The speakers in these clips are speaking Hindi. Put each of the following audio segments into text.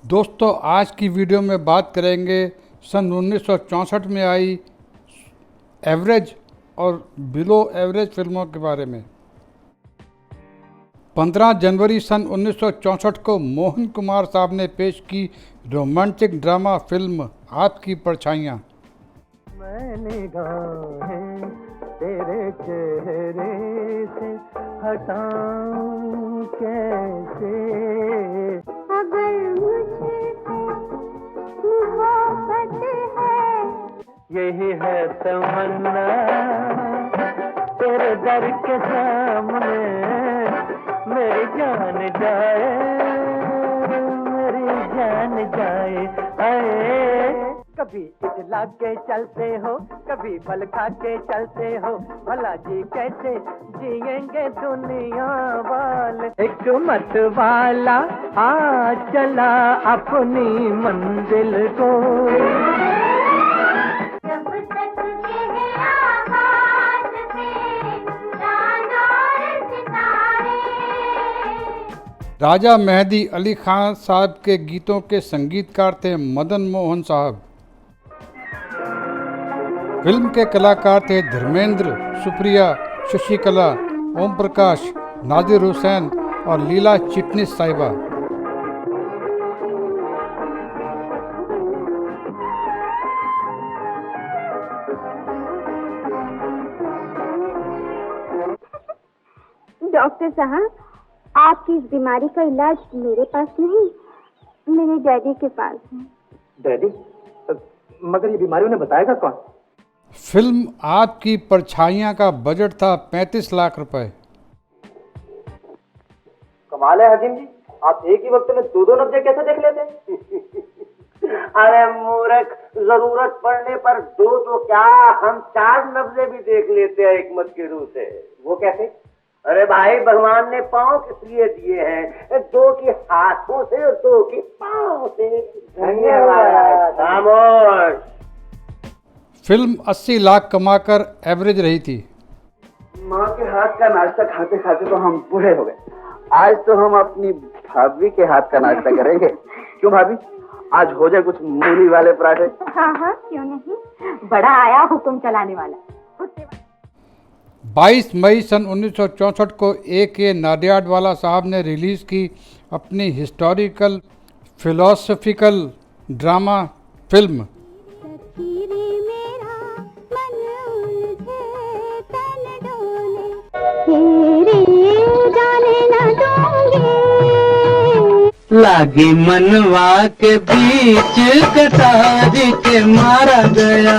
दोस्तों, आज की वीडियो में बात करेंगे सन 1964 में आई एवरेज और बिलो एवरेज फिल्मों के बारे में। 15 जनवरी सन 1964 को मोहन कुमार साहब ने पेश की रोमांटिक ड्रामा फिल्म आपकी परछाइयाँ। मैंने निगाहें तेरे चेहरे से हटाऊं कैसे, अगर मुझसे मोहब्बत है, यही है तमन्ना तेरे दर के सामने मेरी जान जाए, मेरी जान जाए। आए कभी इतला के चलते हो, कभी बल खा के चलते हो, भला जी कैसे जिएंगे दुनिया वाले। एक मत वाला आ चला अपनी मंजिल को, जब तक ये आकाश पे चांद और सितारे। राजा मेहदी अली खान साहब के गीतों के संगीतकार थे मदन मोहन साहब। फिल्म के कलाकार थे धर्मेंद्र, सुप्रिया, शशिकला, ओम प्रकाश, नादिर हुसैन और लीला चिटनिस साहिबा। डॉक्टर साहब, आपकी इस बीमारी का इलाज मेरे पास नहीं, मेरे डैडी के पास है। डैडी? मगर ये बीमारी उन्हें बताएगा कौन? फिल्म आपकी परछाइयाँ का बजट था 35 लाख रुपए। कमाल है हकीम जी, आप एक ही वक्त में दो दो नब्जे कैसे देख लेते हैं? अरे मूर्ख, जरूरत पड़ने पर दो तो क्या, हम 4 नब्जे भी देख लेते हैं हिकमत की रूह से। वो कैसे? अरे भाई, भगवान ने पांव किस लिए दिए हैं? 2 की हाथों से और 2 की पांव से। धन्यवाद। खामोश। फिल्म 80 लाख कमाकर एवरेज रही थी। माँ के हाथ का नाश्ता खाते खाते तो हम बूढ़े हो गए। आज तो हम अपनी भाभी के हाथ का नाश्ता करेंगे। क्यों भाभी, आज हो जाए कुछ मूली वाले पराठे? हाँ हाँ, क्यों नहीं, बड़ा आया हुक्म चलाने वाला। 22 मई सन 1964 को A.K. नाडियाडवाला साहब ने रिलीज़ की अपनी हिस्टोरिकल फिलोसफिकल ड्रामा फिल्म। लागी मनवा के बीच कटार के मारा गया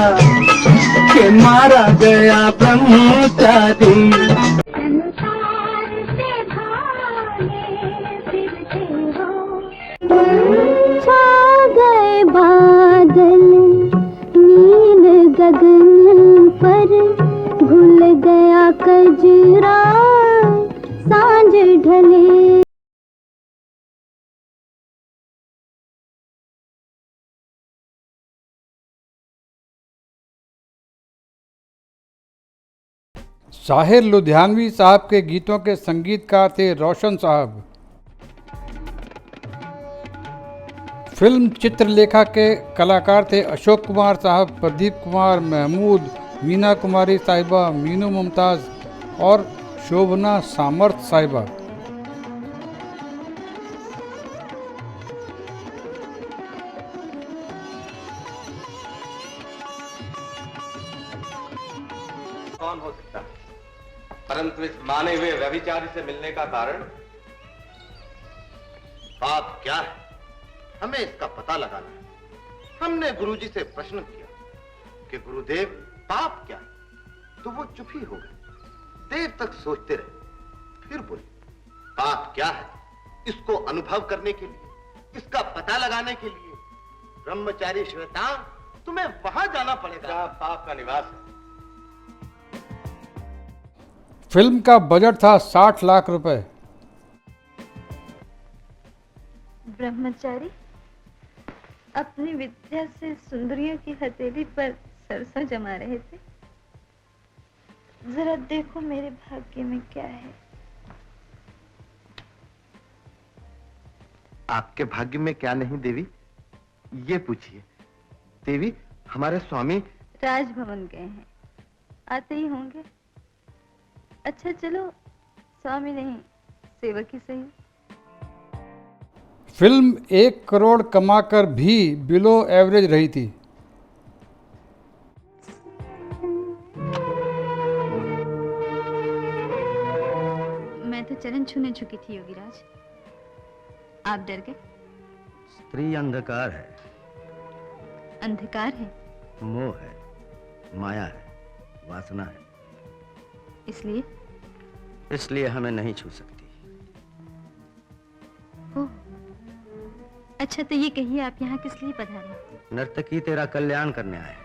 ब्रह्मचारी। संसार से भागे फिरते हो, छा गए बादल नील गगन पर, भूल गया कजरा सांझ ढले। साहिर लुधियानवी साहब के गीतों के संगीतकार थे रोशन साहब। फिल्म चित्रलेखा के कलाकार थे अशोक कुमार साहब, प्रदीप कुमार, महमूद, मीना कुमारी साहिबा, मीनू मुमताज़ और शोभना सामर्थ साहिबा। कौन हो सकता है, परंतु इस माने हुए व्यभिचारी से मिलने का कारण? बात क्या है, हमें इसका पता लगाना है। हमने गुरुजी से प्रश्न किया कि गुरुदेव पाप क्या है, तो वो चुप ही हो गए। देर तक सोचते रहे, फिर बोले पाप क्या है, इसको अनुभव करने के लिए, इसका पता लगाने के लिए ब्रह्मचारी श्वेता, तुम्हें वहां जाना पड़ेगा जहां पाप का निवास है। फिल्म का बजट था 60 लाख रुपए। ब्रह्मचारी अपनी विद्या से सुंदरियों की हथेली पर सरसों जमा रहे थे। जरा देखो मेरे भाग्य में क्या है। आपके भाग्य में क्या नहीं देवी, ये पूछिए। देवी, हमारे स्वामी राजभवन गए हैं, आते ही होंगे। अच्छा चलो, स्वामी नहीं सेवक ही सही। फिल्म 1 करोड़ कमाकर भी बिलो एवरेज रही थी। मैं तो चरण छूने झुकी थी योगीराज, आप डर गए। स्त्री अंधकार है, अंधकार है मोह है, माया है, वासना है, इसलिए हमें नहीं छू सकती। ओह, अच्छा तो ये कहिए आप यहाँ किस लिए पधारे? नर्तकी तेरा कल्याण करने आए।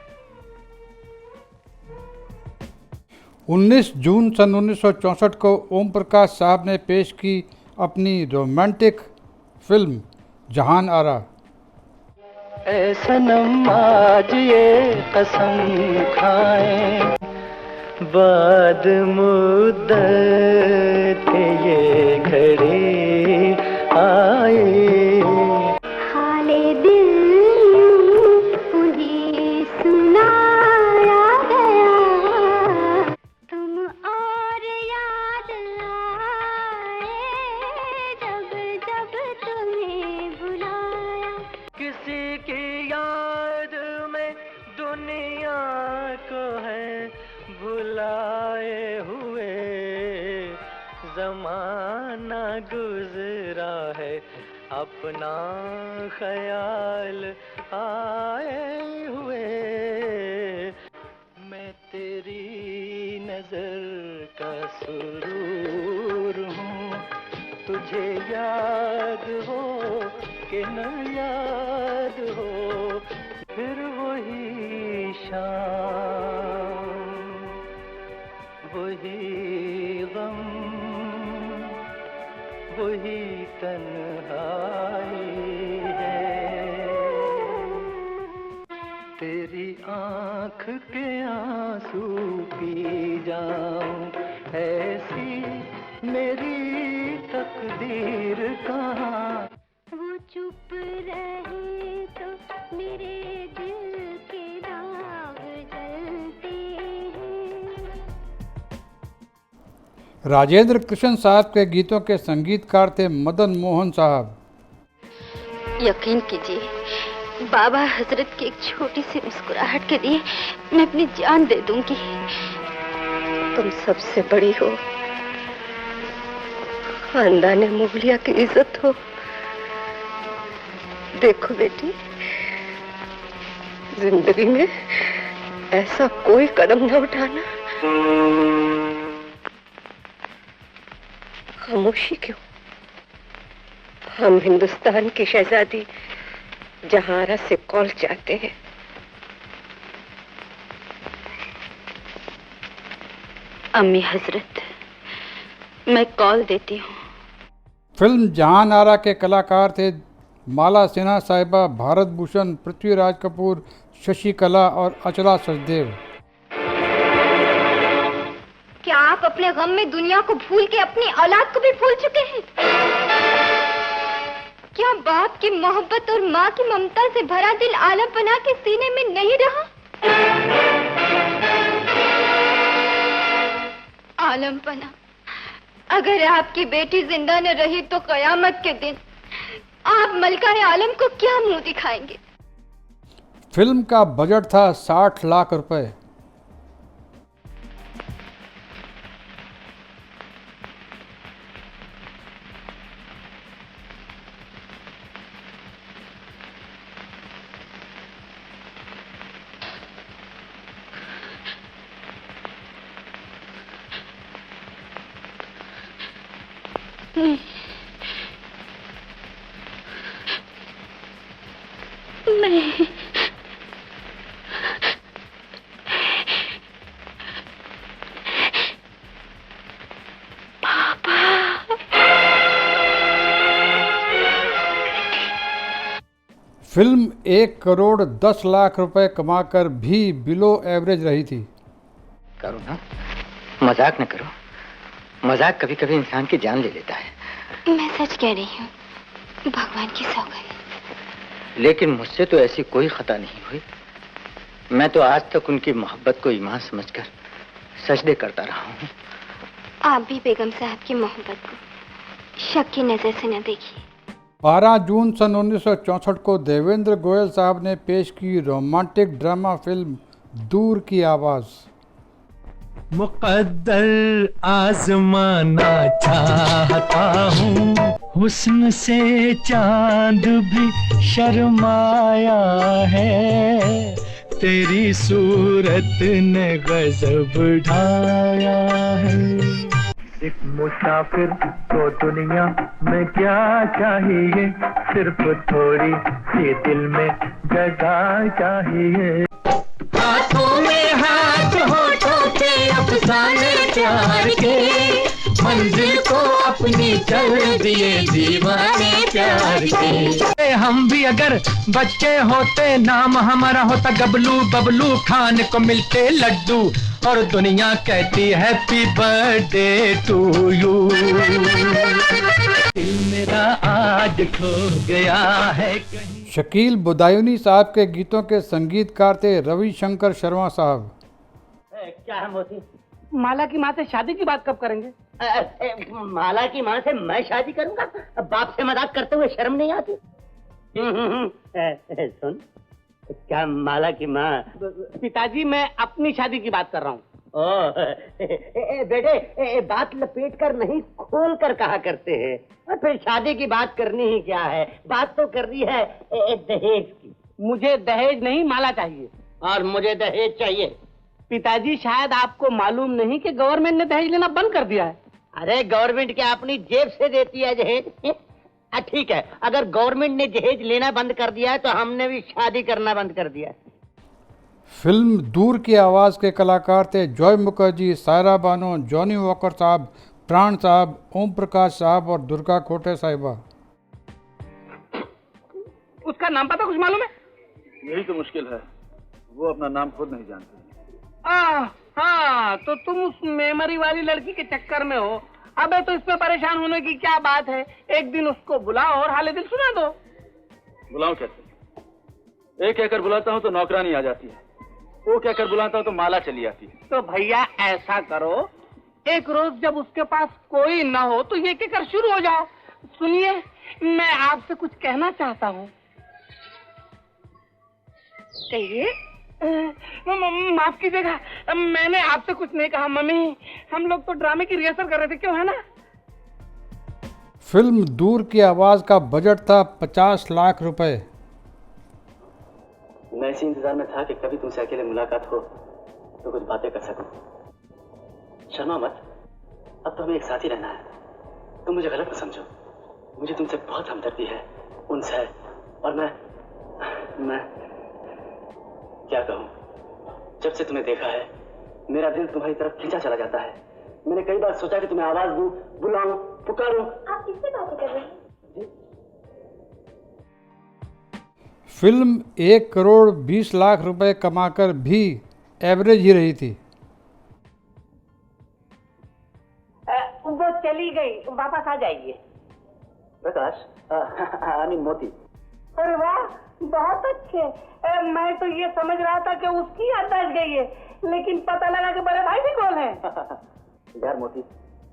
19 जून सन 1964 को ओम प्रकाश साहब ने पेश की अपनी रोमांटिक फिल्म जहान आरा। ऐ सनम आज ये कसम खाएं, बाद मुद्दत ये घड़ी आए। हाले दिल उन्हें सुनाया गया, तुम और याद आए जब जब तुम्हें बुलाया। किसी की याद में दुनिया को है भुलाए हुए, जमाना गुजरा है अपना ख्याल आए हुए। मैं तेरी नजर का सुरूर हूँ, तुझे याद हो कि न याद हो, फिर वही शाम वही गम वही तन्हाई है। तेरी आँख के आंसू पी जाऊं, ऐसी मेरी तकदीर कहाँ। वो चुप रहे तो मेरे दिल के दाग जलते हैं। राजेंद्र कृष्ण साहब के गीतों के संगीतकार थे मदन मोहन साहब। यकीन कीजिए, बाबा हजरत की एक छोटी सी मुस्कुराहट के लिए मैं अपनी जान दे दूंगी। तुम सबसे बड़ी हो, खानदान मुगलिया की इज्जत हो। देखो बेटी, जिंदगी में ऐसा कोई कदम न उठाना। खामोशी क्यों? हम हिंदुस्तान की शहजादी जहारा से कॉल चाहते हैं। अम्मी हजरत, मैं कॉल देती हूँ। फिल्म जहान आरा के कलाकार थे माला सिन्हा साहिबा, भारत भूषण, पृथ्वीराज कपूर, शशि कला और अचला सचदेव। क्या आप अपने गम में दुनिया को भूल के अपनी औलाद को भी भूल चुके हैं? क्या बाप की मोहब्बत और माँ की ममता से भरा दिल आलम बना के सीने में नहीं रहा? आलम पना, अगर आपकी बेटी जिंदा न रही तो कयामत के दिन आप मलका आलम को क्या मुंह दिखाएंगे? फिल्म का बजट था 60 लाख रुपए। नहीं, फिल्म 1 करोड़ 10 लाख रुपए कमाकर भी बिलो एवरेज रही थी। करो ना, मजाक न करो। मजाक कभी कभी इंसान की जान ले लेता है। मैं सच कह रही हूँ। भगवान की सौगंध। लेकिन मुझसे तो ऐसी कोई खता नहीं हुई। मैं तो आज तक उनकी मोहब्बत को ईमान समझकर सजदे करता रहा हूँ। आप भी बेगम साहब की मोहब्बत को शक की नजर से न देखिए। 12 जून सन 1964 को देवेंद्र गोयल साहब ने पेश की रोमांटिक ड्रामा फिल्म दूर की आवाज़। मुकद्दर आजमाना चाहता हूँ, हुस्न से चांद भी शर्माया है, तेरी सूरत ने गजब ढाया है। एक मुसाफिर को दुनिया में क्या चाहिए, सिर्फ थोड़ी सी दिल में जगह चाहिए। हाथों में हाथ होठों के अफसाने प्यार के, मंजिल को अपनी चल दिए दीवाने प्यार के। हम भी अगर बच्चे होते, नाम हमारा होता गबलू बबलू, खाने को मिलते लड्डू और दुनिया कहती हैप्पी बर्थडे टू यू। दिल मेरा आज खो गया है कहीं। शकील बुदायूनी साहब के गीतों के संगीतकार थे रविशंकर शर्मा साहब। क्या है मोती? माला की माँ से शादी की बात कब करेंगे? माला की माँ से मैं शादी करूंगा? बाप से मजाक करते हुए शर्म नहीं आती? सुन, क्या माला की माँ? पिताजी मैं अपनी शादी की बात कर रहा हूँ। बेटे बात लपेट कर नहीं खोल कर कहा करते हैं, और फिर शादी की बात करनी ही क्या है, बात तो करनी है दहेज की। मुझे दहेज नहीं, माला चाहिए। और मुझे दहेज चाहिए। पिताजी शायद आपको मालूम नहीं कि गवर्नमेंट ने दहेज लेना बंद कर दिया है। अरे गवर्नमेंट क्या अपनी जेब से देती है दहेज? ठीक है, अगर गवर्नमेंट ने दहेज लेना बंद कर दिया है तो हमने भी शादी करना बंद कर दिया है। फिल्म दूर की आवाज़ के कलाकार थे Joy Mukherjee, Saira Bano, Johnny walker साहब, प्राण साहब, ओम प्रकाश साहब और दुर्गा खोटे साहिबा। उसका नाम पता कुछ मालूम है? यही तो मुश्किल है, वो अपना नाम खुद नहीं जानती। हाँ, तो तुम उस मेमोरी वाली लड़की के चक्कर में हो। अबे तो इसमें परेशान होने की क्या बात है, एक दिन उसको बुलाओ और हाले दिल सुना दो। बुलाऊं कैसे? एक कहकर बुलाता हूँ तो नौकरानी आ जाती है, वो कहकर बुलाता हूँ तो माला चली आती है। तो भैया ऐसा करो, एक रोज जब उसके पास कोई न हो तो ये कहकर शुरू हो जाओ, सुनिए मैं आपसे कुछ कहना चाहता हूँ। कहिए। माफ कीजिएगा, मैंने आपसे कुछ नहीं कहा मम्मी, हम लोग तो ड्रामे की रिहर्सल कर रहे थे, क्यों है ना? फिल्म दूर की आवाज़ का बजट था 50 लाख रुपए। मैं इसी इंतजार में था कि कभी तुमसे अकेले मुलाकात हो तो कुछ बातें कर सकूं। शर्मा मत, अब तो हमें एक साथ ही रहना है। तुम मुझे गलत न समझो, मुझे तुमसे बहुत हमदर्दी है, उनसे है, और मैं क्या कहूं, जब से तुम्हें देखा है मेरा दिल तुम्हारी तरफ खींचा चला जाता है। मैंने कई बार सोचा कि तुम्हें आवाज दूं, बुलाऊं, पुकारूं। आप किससे बातें कर रहे हैं? फिल्म 1 करोड़ 20 लाख रुपए कमाकर भी एवरेज ही रही थी। वो चली गई, वापस आ जाइए। प्रकाश, मोती। अरे वाह, बहुत अच्छे। मैं तो ये समझ रहा था कि उसकी याददाश्त गई है, लेकिन पता लगा कि बड़े भाई भी कौन है। यार मोती,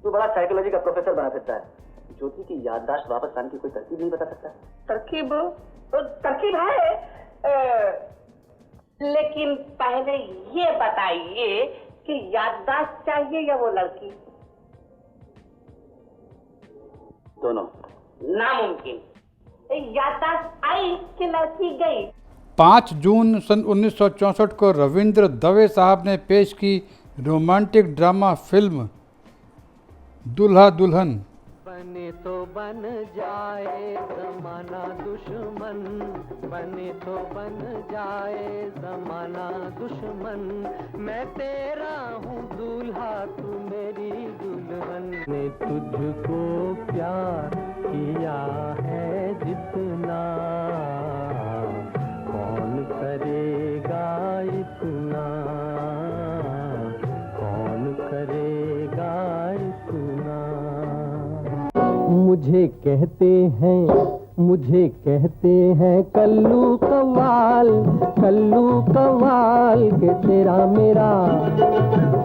तू बड़ा साइकोलॉजी का प्रोफेसर बना सकता है। ज्योति की याददाश्त वापस लाने की कोई तरकीब नहीं बता सकता? तरकीब है, लेकिन पहले ये बताइए कि याददाश्त चाहिए या वो लड़की? दोनों। नामुमकिन। याददाश्त आई कि लड़की गई? 5 जून सन 1964 को रविंद्र दवे साहब ने पेश की रोमांटिक ड्रामा फिल्म दुल्हा दुल्हन। बने तो बन जाए जमाना दुश्मन, बने तो बन जाए जमाना दुश्मन, मैं तेरा हूँ दूल्हा तू मेरी दुल्हन। ने तुझको प्यार किया है जितना, कौन करेगा इतना, कौन करेगा इतना। मुझे कहते हैं मुझे कहते हैं कल्लू कव्वाल के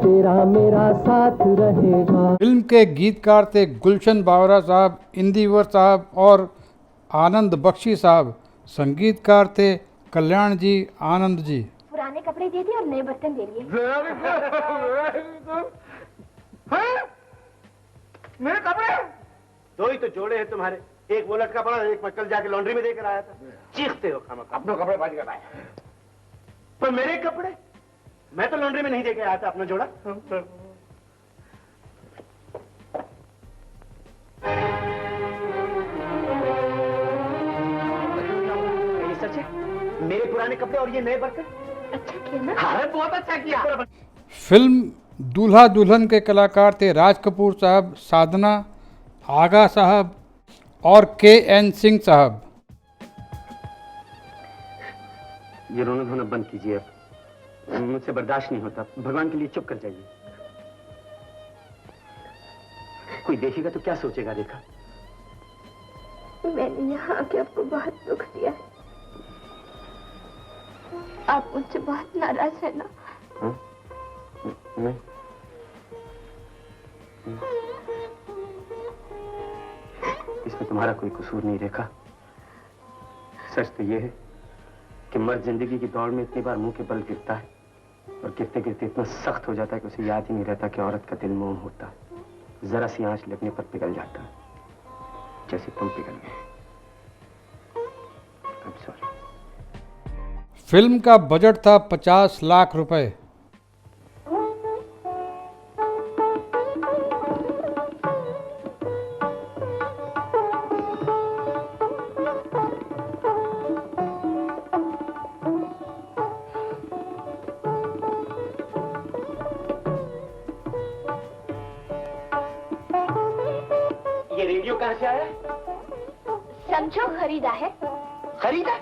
तेरा मेरा साथ रहेगा। फिल्म के गीतकार थे गुलशन बावरा साहब, इंदिवर साहब और आनंद बख्शी साहब। संगीतकार थे कल्याण जी, आनंद जी। पुराने कपड़े दे दिए और नए बर्तन दे दिए। मेरे कपड़े दो ही तो जोड़े हैं तुम्हारे, एक वो लटका पड़ा, एक मैं कल जाके लॉन्ड्री में देकर आया था। चीखते हो खामखा। अपने कपड़े बाज कर आए, पर मेरे कपड़े मैं तो लॉन्ड्री में नहीं देकर आया था अपना जोड़ा। ये सच है, मेरे पुराने कपड़े और ये नए बर्तन। अच्छा किया ना? हाँ, बहुत अच्छा किया। फिल्म दूल्हा दुल्हन के कलाकार थे राज कपूर साहब, साधना, आगा साहब और के.एन. सिंह साहब। ये रोना धोना बंद कीजिए, अब मुझसे बर्दाश्त नहीं होता। भगवान के लिए चुप कर जाइए। कोई देखेगा तो क्या सोचेगा? रेखा, मैंने यहाँ आके आपको बहुत दुख दिया है। आप मुझसे बहुत नाराज है ना? नहीं। इसमें तुम्हारा कोई कसूर नहीं रेखा। सच तो ये है कि मर्द जिंदगी की दौड़ में इतनी बार मुंह के बल गिरता है और गिरते गिरते इतना सख्त हो जाता है कि उसे याद ही नहीं रहता कि औरत का दिल मोम होता है। जरा सी आंच लगने पर पिघल जाता है, जैसे तुम पिघल गए। I'm sorry। फिल्म का बजट था 50 लाख रुपए। ये रेडियो कहाँ से आया? समझो खरीदा है। खरीदा?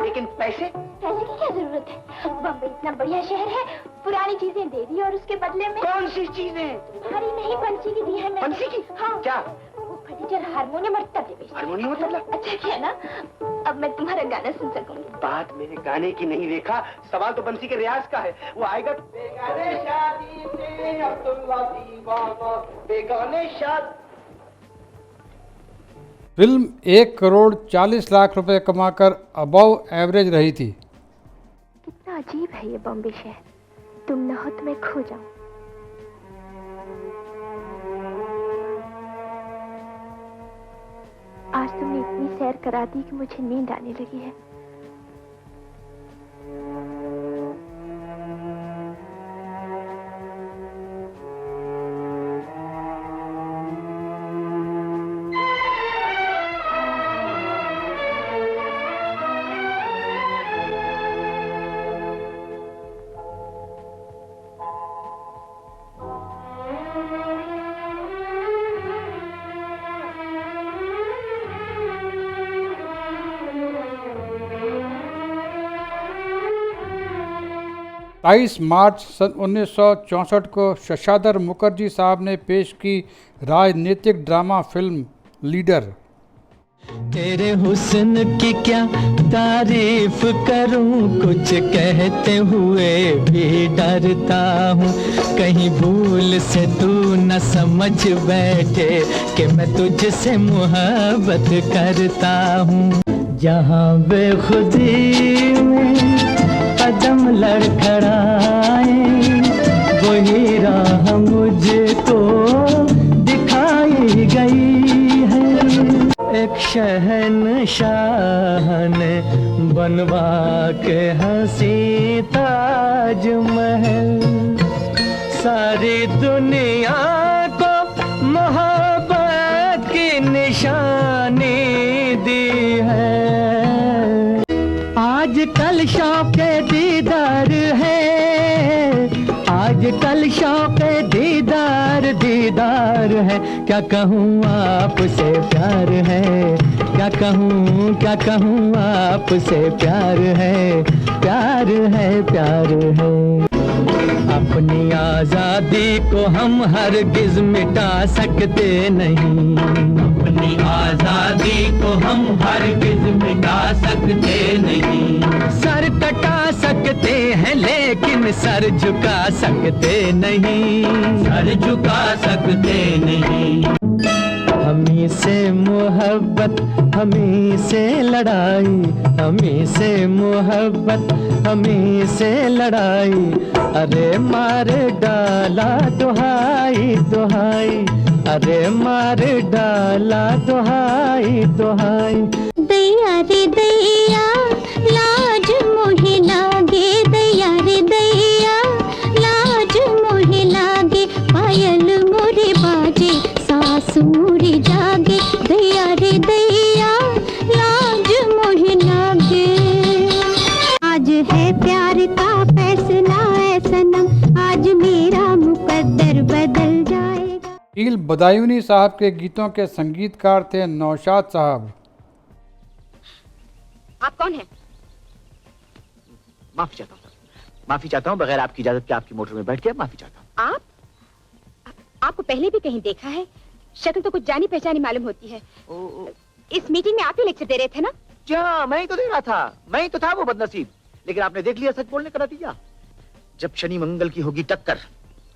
लेकिन पैसे? पैसे की क्या जरूरत है? बम्बई इतना बढ़िया शहर है, पुरानी चीजें दे दी और उसके बदले में। कौन सी चीजें? तुम्हारी नहीं, बंसी की दी है मैंने। बंसी की? हाँ। क्या? वो फर्नीचर, हारमोनियम और तबले बेचती है। हारमोनियम और तबला? अच्छा किया ना, अब मैं तुम्हारा गाना सुन सकूंगी। बात मेरे गाने की नहीं रेखा, सवाल तो बंसी के रियाज का है। वो आएगा बेगाने शादी से अब्दुल्ला दीवाना, बेगाने शादी। फिल्म 1 करोड़ 40 लाख रुपए कमाकर अबव एवरेज रही थी। कितना अजीब है ये बॉम्बे शहर, तुम न हो तो मैं खो जाऊं। आज तुमने इतनी सैर करा दी कि मुझे नींद आने लगी है। तेईस मार्च सन 1964 को शशाधर मुखर्जी साहब ने पेश की राजनीतिक ड्रामा फिल्म लीडर। तेरे हुस्न की क्या तारीफ करूं, कुछ कहते हुए भी डरता हूँ। कहीं भूल से तू न समझ बैठे कि मैं तुझसे मोहब्बत करता हूँ। जहाँ बेखुदी में कदम लड़खड़ाए, वही राह मुझको दिखाई गई है। एक शहंशाह ने बनवा के हंसी ताजमहल, सारी दुनिया को मोहब्बत की निशानी दी है। आज कल शौक़े दीदार है, आज कल शौक़े दीदार दीदार है। क्या कहूँ आपसे प्यार है, क्या कहूँ आपसे प्यार है, प्यार है, प्यार है। अपनी आजादी को हम हरगिज मिटा सकते नहीं, अपनी आजादी को हम हरगिज मिटा सकते नहीं। सर कटा सकते हैं लेकिन सर झुका सकते नहीं, सर झुका सकते नहीं। हमी से मोहब्बत हमी से लड़ाई, हमी से मोहब्बत हमी से लड़ाई, अरे मार डाला दुहाई दुहाई, अरे मार डाला दुहाई दुहाई। दैया रे दैया लाज मोहे लागे, दैया रे दैया लाज मोहे लागे, पायल मोरे बाजे सास मोरे जागे, दैया रे दैया लाज मोहे लागे। आज है प्यार का फैसला है सनम, आज मेरा मुकद्दर बदल जाएगा। ईल बदायूनी साहब के गीतों के संगीतकार थे नौशाद साहब। आप कौन हैं? माफी चाहता हूँ, माफी चाहता हूँ, बगैर आपकी इजाजत के आपकी मोटर में बैठ के माफी चाहता हूँ। आपको पहले भी कहीं देखा है, शक्ल तो कुछ जानी पहचानी मालूम होती है। इस मीटिंग में आप ही लेक्चर दे रहे थे ना? जी हाँ, मैं ही तो दे रहा था, मैं ही तो था वो बदनसीब। लेकिन आपने देख लिया सच बोलने का नतीजा। जब शनि मंगल की होगी टक्कर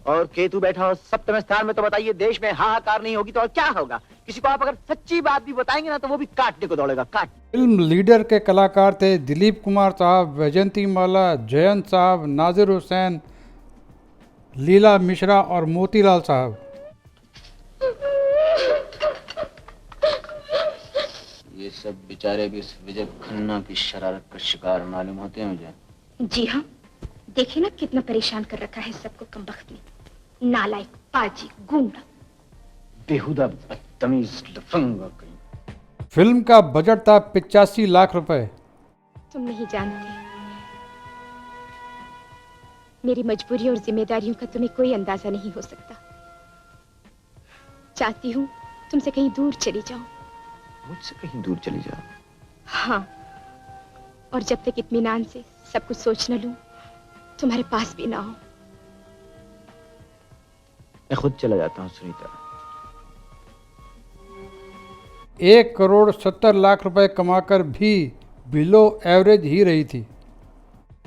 और केतु बैठा हो सप्तम स्थान में, तो बताइए देश में हाहाकार नहीं होगी तो और क्या होगा? किसी को आप अगर सच्ची बात भी बताएंगे ना तो वो भी काटने को दौड़ेगा, काट। फिल्म लीडर के कलाकार थे दिलीप कुमार साहब, वैजंती माला, जयंत साहब, नाजिर हुसैन, लीला मिश्रा और मोतीलाल साहब। ये सब बेचारे भी इस विजय खन्ना की शरारत का शिकार मालूम होते हैं मुझे। जी हाँ, देखिए ना कितना परेशान कर रखा है सबको कमबख्त ने। नालायक, पाजी, गूंगा, बेहुदा, बदतमीज, लफंगा कहीं। फिल्म का बजट था 85 लाख रुपए। तुम नहीं जानते मेरी मजबूरी और जिम्मेदारियों का तुम्हें कोई अंदाजा नहीं हो सकता। चाहती हूँ तुमसे कहीं दूर चली जाऊं। मुझसे कहीं दूर चली जाओ? हाँ, और जब तक इत्मीनान से सब कुछ सोच न लूं, तुम्हारे पास भी ना हो। मैं खुद चला जाता हूँ सुनीता। 1,70,00,000 रुपए कमाकर भी बिलो एवरेज ही रही थी।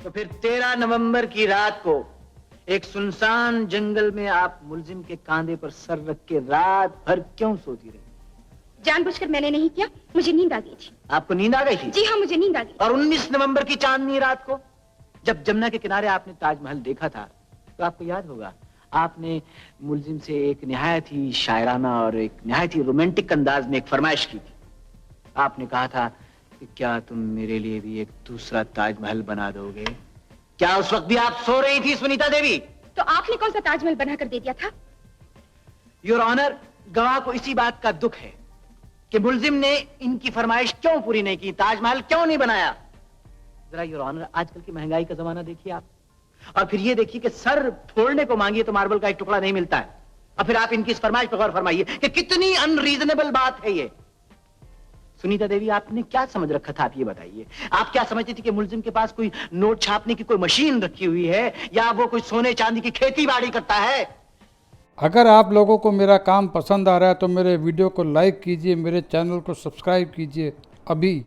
तो फिर 13 नवंबर की रात को एक सुनसान जंगल में आप मुलजिम के कांधे पर सर रख के रात भर क्यों सोती रही? जानबूझकर मैंने नहीं किया, मुझे नींद आ गई थी। आपको नींद आ गई थी? जी हाँ, मुझे नींद आ गई। और 19 नवंबर की चांदनी रात को जब जमुना के किनारे आपने ताजमहल देखा था, तो आपको याद होगा आपने मुलजिम से एक निहायत ही शायराना और एक निहायत ही रोमांटिक अंदाज में एक फरमाइश की थी। आपने कहा था कि क्या तुम मेरे लिए भी एक दूसरा ताजमहल बना दोगे? क्या उस वक्त भी आप सो रही थी सुनीता देवी? तो आपने कौन सा ताजमहल बनाकर दे दिया था? योर ऑनर, गवाह को इसी बात का दुख है कि मुलजिम ने इनकी फरमाइश क्यों पूरी नहीं की, ताजमहल क्यों नहीं बनाया। जरा योर ऑनर, आजकल की महंगाई का जमाना देखिए आप, और फिर ये देखिए कि सर फोड़ने को मांगिए तो मार्बल का एक टुकड़ा नहीं मिलता है, और फिर आप इनकी इस फरमाइश पर गौर फरमाइए कि कितनी अनरीजनेबल बात है ये। सुनीता देवी, आपने क्या समझ रखा था, आप ये बताइए। आप क्या समझती थी कि मुलजिम के पास कोई नोट छापने की कोई मशीन रखी हुई है, या वो कोई सोने चांदी की खेती बाड़ी करता है? अगर आप लोगों को मेरा काम पसंद आ रहा है तो मेरे वीडियो को लाइक कीजिए, मेरे चैनल को सब्सक्राइब कीजिए अभी।